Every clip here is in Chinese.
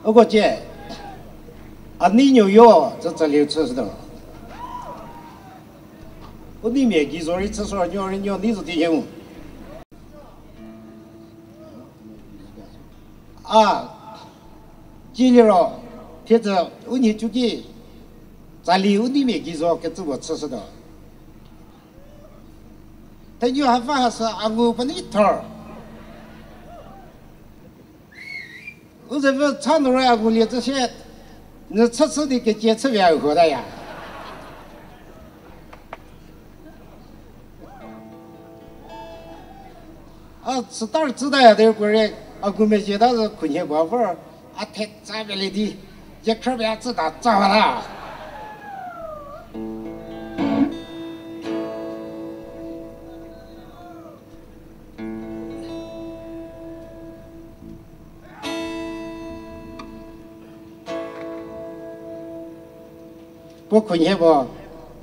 我姐，啊，你牛药这里测试的，我里面给说的厕所鸟你是第一物。啊，今天了，贴着我你就给，在里面给说给这个测试的，他就还反而是我把你头儿。 我这不长途2公里这些，你测试的给检测员喝的呀？啊，是当然知道呀，这个人啊，我们现在是空气光棍，啊，太咱们的一块边知道咋了？不困也不，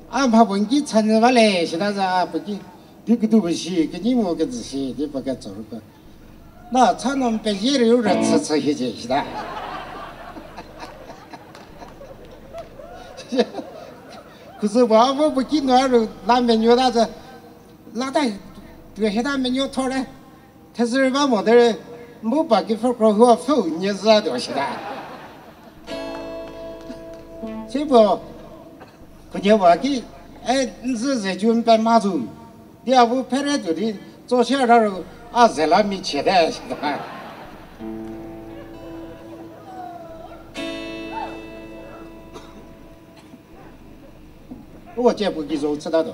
俺怕问你承认嘛嘞，现在是不给，这个都不行，给你我个这些，你不给做个，那常常被野的有人吃一些是的，可是我不给那人拿美女那是，拿带，对现在美女头嘞，他是把我的没把给分过后否你是多是的，这不。 关键我给，哎，你是在军办马祖，你要不派来就的早些那时候啊，在那没钱的，是吧？我这不给说知道的。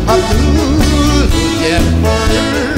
Hallelujah,